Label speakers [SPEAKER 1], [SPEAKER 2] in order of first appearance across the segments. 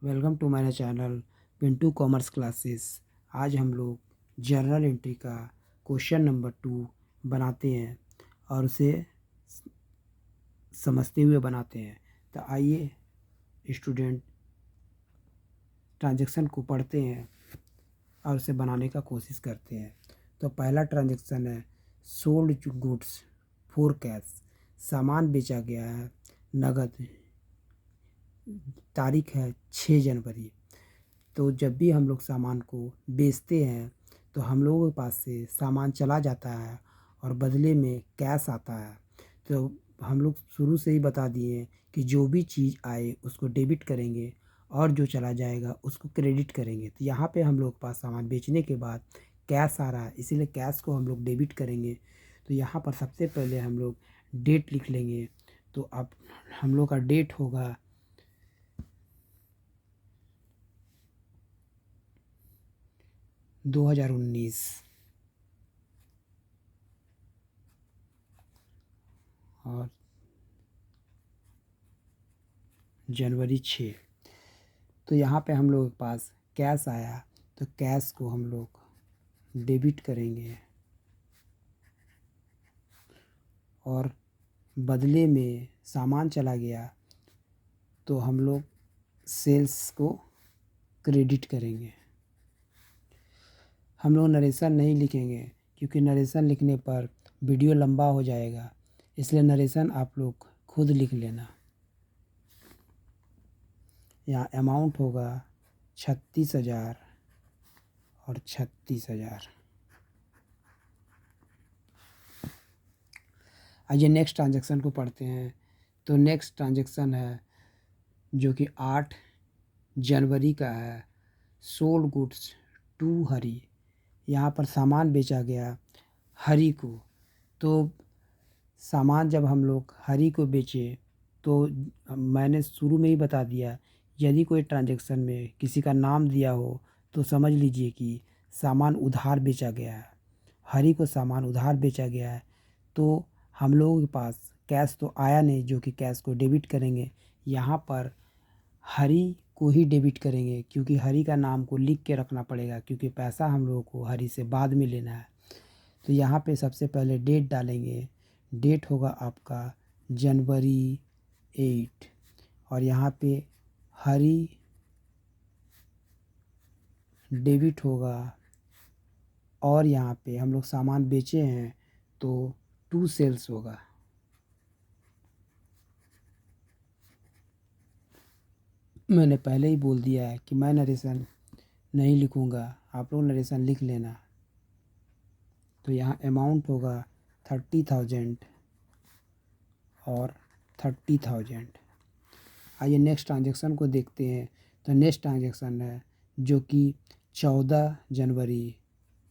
[SPEAKER 1] Welcome to my channel Pintu commerce classes. आज हम लोग जर्नल एंट्री का क्वेश्चन नंबर 2 बनाते हैं और उसे समझते हुए बनाते हैं। तो आइए स्टूडेंट ट्रांजैक्शन को पढ़ते हैं और उसे बनाने का कोशिश करते हैं। तो पहला ट्रांजैक्शन है सोल्ड गुड्स फॉर कैश। सामान बेचा गया है नगद। तारीख है 6 जनवरी। तो जब भी हम लोग सामान को बेचते हैं तो हम लोगों के पास से सामान चला जाता है और बदले में कैश आता है। तो हम लोग शुरू से ही बता दिए कि जो भी चीज़ आए उसको डेबिट करेंगे और जो चला जाएगा उसको क्रेडिट करेंगे। तो यहाँ पे हम लोग के पास सामान बेचने के बाद कैश आ रहा है, इसीलिए कैश को हम लोग डेबिट करेंगे। तो यहाँ पर सबसे पहले हम लोग डेट लिख लेंगे। तो अब हम लोग का डेट होगा 2019 और जनवरी 6। तो यहाँ पे हम लोग के पास कैश आया तो कैश को हम लोग डेबिट करेंगे और बदले में सामान चला गया तो हम लोग सेल्स को क्रेडिट करेंगे। हम लोग नरेशन नहीं लिखेंगे क्योंकि नरेशन लिखने पर वीडियो लंबा हो जाएगा, इसलिए नरेशन आप लोग खुद लिख लेना। यहाँ अमाउंट होगा 36,000 और 36,000। आइए नेक्स्ट ट्रांजैक्शन को पढ़ते हैं। तो नेक्स्ट ट्रांजैक्शन है जो कि 8 जनवरी का है। सोल्ड गुड्स टू हरी। यहाँ पर सामान बेचा गया हरी को। तो सामान जब हम लोग हरी को बेचे तो मैंने शुरू में ही बता दिया, यदि कोई ट्रांजैक्शन में किसी का नाम दिया हो तो समझ लीजिए कि सामान उधार बेचा गया है। हरी को सामान उधार बेचा गया है। तो हम लोगों के पास कैश तो आया नहीं, जो कि कैश को डेबिट करेंगे। यहाँ पर हरी को ही डेबिट करेंगे क्योंकि हरी का नाम को लिख के रखना पड़ेगा, क्योंकि पैसा हम लोगों को हरी से बाद में लेना है। तो यहाँ पे सबसे पहले डेट डालेंगे। डेट होगा आपका जनवरी 8 और यहाँ पे हरी डेबिट होगा और यहाँ पे हम लोग सामान बेचे हैं तो 2 सेल्स होगा। मैंने पहले ही बोल दिया है कि मैं नरेशन नहीं लिखूँगा, आप लोग नरेशन लिख लेना। तो यहाँ अमाउंट होगा 30,000 और 30,000। आइए नेक्स्ट ट्रांजैक्शन को देखते हैं। तो नेक्स्ट ट्रांजैक्शन है जो कि 14 जनवरी।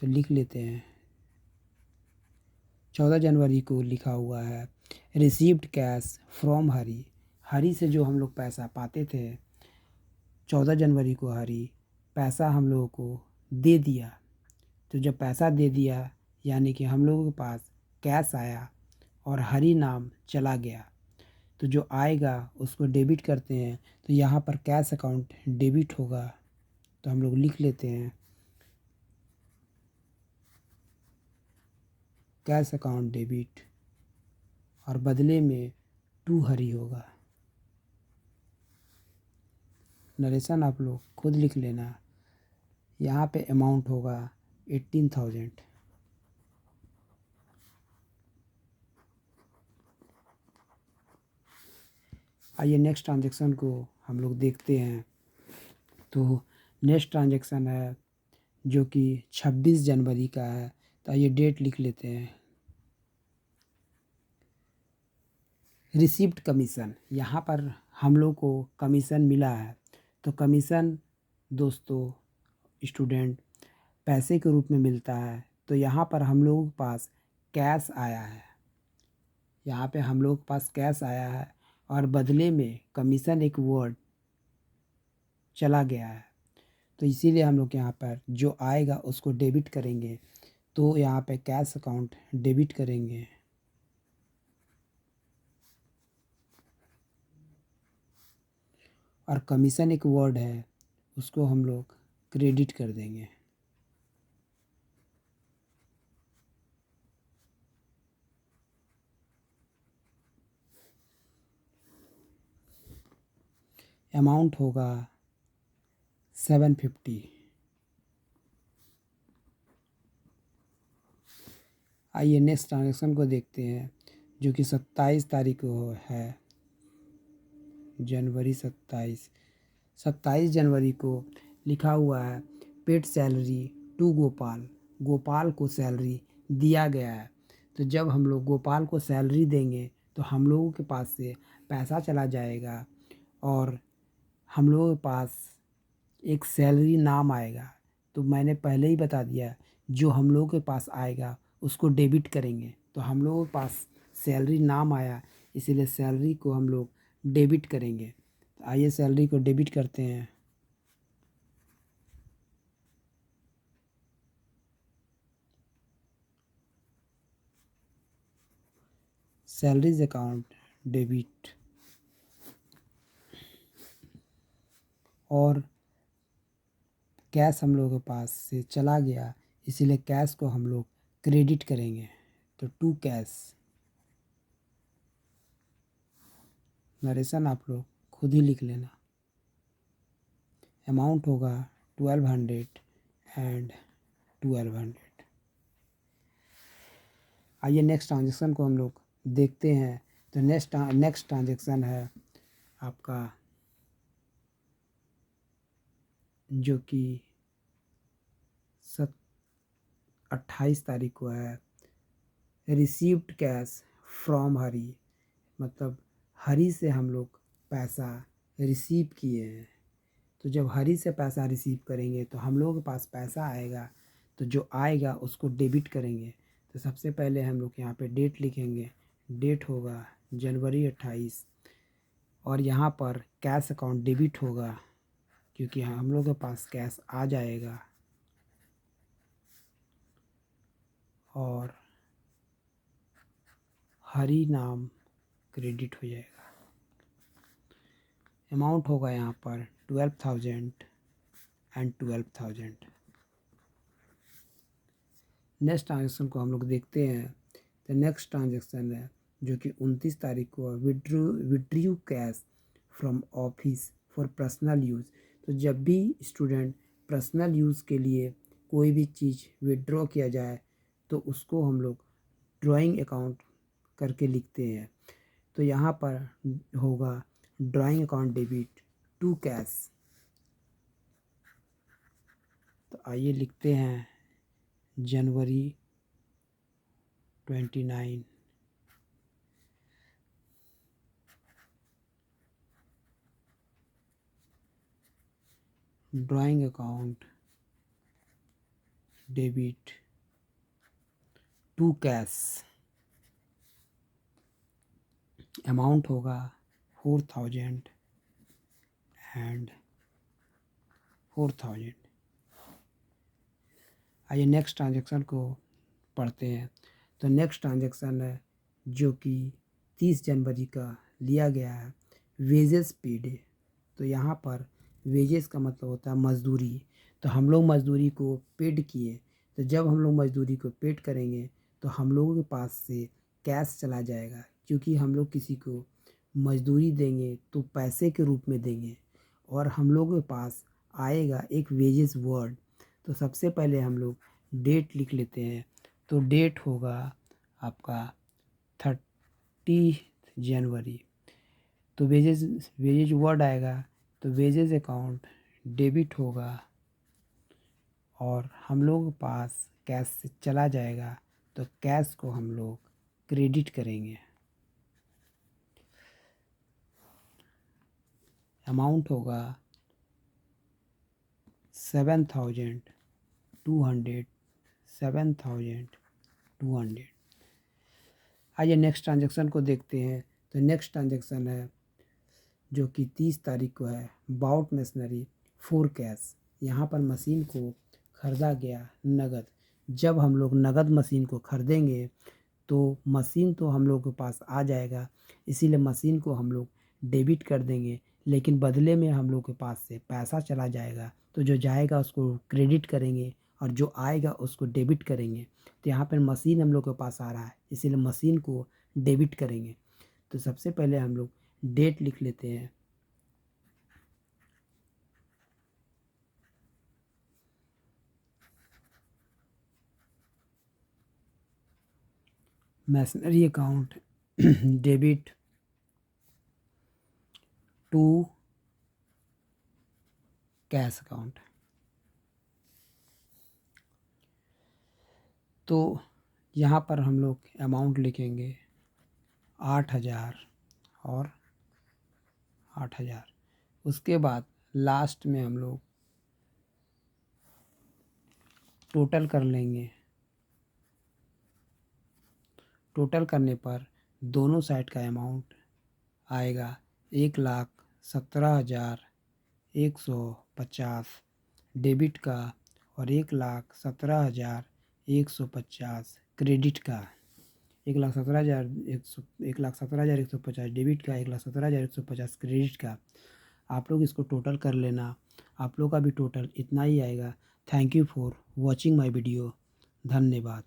[SPEAKER 1] तो लिख लेते हैं। 14 जनवरी को लिखा हुआ है रिसीव्ड कैश फ्रॉम हरी। हरी से जो हम लोग पैसा पाते थे 14 जनवरी को हरी पैसा हम लोगों को दे दिया। तो जब पैसा दे दिया यानी कि हम लोगों के पास कैश आया और हरी नाम चला गया। तो जो आएगा उसको डेबिट करते हैं। तो यहाँ पर कैश अकाउंट डेबिट होगा। तो हम लोग लिख लेते हैं कैश अकाउंट डेबिट और बदले में 2 हरी होगा। नरेशन आप लोग खुद लिख लेना। यहाँ पे अमाउंट होगा 18,000। आइए नेक्स्ट ट्रांजैक्शन को हम लोग देखते हैं। तो नेक्स्ट ट्रांजैक्शन है जो कि 26 जनवरी का है। तो आइए डेट लिख लेते हैं। रिसिप्ट कमीशन, यहाँ पर हम लोग को कमीशन मिला है। तो कमीशन दोस्तों स्टूडेंट पैसे के रूप में मिलता है। तो यहाँ पर हम लोगों के पास कैश आया है। यहाँ पे हम लोग के पास कैश आया है और बदले में कमीशन एक वर्ड चला गया है। तो इसीलिए हम लोग यहाँ पर जो आएगा उसको डेबिट करेंगे। तो यहाँ पे कैश अकाउंट डेबिट करेंगे और कमीशन एक वर्ड है, उसको हम लोग क्रेडिट कर देंगे। अमाउंट होगा 750। आइए नेक्स्ट ट्रांजेक्शन को देखते हैं, जो कि 27 तारीख को है, जनवरी 27 जनवरी को लिखा हुआ है paid salary to Gopal. Gopal को सैलरी दिया गया है। तो जब हम लोग गोपाल को सैलरी देंगे तो हम लोगों के पास से पैसा चला जाएगा और हम लोगों के पास एक सैलरी नाम आएगा। तो मैंने पहले ही बता दिया, जो हम लोगों के पास आएगा उसको डेबिट करेंगे। तो हम लोगों के पास सैलरी नाम आया, इसीलिए सैलरी को हम लोग डेबिट करेंगे। तो आइए सैलरी को डेबिट करते हैं। सैलरीज अकाउंट डेबिट, और कैश हम लोगों के पास से चला गया, इसीलिए कैश को हम लोग क्रेडिट करेंगे। तो टू कैश, नरेशन आप लोग खुद ही लिख लेना। अमाउंट होगा 1200 एंड 1200। आइए नेक्स्ट ट्रांजेक्शन को हम लोग देखते हैं। तो नेक्स्ट ट्रांजेक्शन है आपका, जो कि 28 तारीख को है, रिसीव्ड कैश फ्रॉम हरी। मतलब हरी से हम लोग पैसा रिसीव किए हैं। तो जब हरी से पैसा रिसीव करेंगे तो हम लोगों के पास पैसा आएगा, तो जो आएगा उसको डेबिट करेंगे। तो सबसे पहले हम लोग यहाँ पे डेट लिखेंगे। डेट होगा जनवरी 28, और यहाँ पर कैश अकाउंट डेबिट होगा, क्योंकि हम लोग के पास कैश आ जाएगा। और हरी नाम क्रेडिट हो जाएगा। अमाउंट होगा यहाँ पर 12,000 एंड 12,000। नेक्स्ट ट्रांजेक्शन को हम लोग देखते हैं। तो नेक्स्ट ट्रांजेक्शन है, जो कि 29 तारीख को withdrew cash from office for personal use. तो जब भी स्टूडेंट पर्सनल यूज़ के लिए कोई भी चीज़ विड्रॉ किया जाए तो उसको हम लोग ड्राइंग अकाउंट करके लिखते हैं। तो यहाँ पर होगा drawing account debit to cash. तो आइए लिखते हैं जनवरी 29, drawing account debit to cash. Amount होगा 4,000 एंड 4,000। आइए नेक्स्ट ट्रांजेक्शन को पढ़ते हैं। तो नेक्स्ट ट्रांजेक्शन है, जो कि 30 जनवरी का लिया गया है, वेजेस पेड। तो यहाँ पर वेजेस का मतलब होता है मज़दूरी। तो हम लोग मज़दूरी को पेड किए। तो जब हम लोग मज़दूरी को पेड करेंगे तो हम लोगों के पास से कैश चला जाएगा, क्योंकि हम लोग किसी को मज़दूरी देंगे तो पैसे के रूप में देंगे, और हम लोगों के पास आएगा एक वेजेस वर्ड। तो सबसे पहले हम लोग डेट लिख लेते हैं। तो डेट होगा आपका 30 जनवरी। तो वेजेज वर्ड आएगा, तो वेजेज अकाउंट डेबिट होगा, और हम लोग के पास कैश से चला जाएगा, तो कैश को हम लोग क्रेडिट करेंगे। अमाउंट होगा 7,200, 7,200। आइए नेक्स्ट ट्रांजेक्शन को देखते हैं। तो नेक्स्ट ट्रांजेक्शन है, जो कि 30 तारीख को है, बाउट मशीनरी फॉर कैश। यहाँ पर मशीन को ख़रीदा गया नगद। जब हम लोग नगद मशीन को ख़रीदेंगे तो मशीन तो हम लोग के पास आ जाएगा, इसीलिए मशीन को हम लोग डेबिट कर देंगे। लेकिन बदले में हम लोग के पास से पैसा चला जाएगा, तो जो जाएगा उसको क्रेडिट करेंगे और जो आएगा उसको डेबिट करेंगे। तो यहाँ पर मशीन हम लोग के पास आ रहा है, इसीलिए मशीन को डेबिट करेंगे। तो सबसे पहले हम लोग डेट लिख लेते हैं। Machinery account debit to cash account. तो यहाँ पर हम लोग अमाउंट लिखेंगे 8,000 और 8,000। उसके बाद लास्ट में हम लोग टोटल कर लेंगे। टोटल करने पर दोनों साइड का अमाउंट आएगा 1,17,150 डेबिट का और 1,17,150 क्रेडिट का। 1,17,150 डेबिट का, 1,17,150 क्रेडिट का। आप लोग इसको टोटल कर लेना, आप लोग का भी टोटल इतना ही आएगा। Thank you for watching my video. धन्यवाद।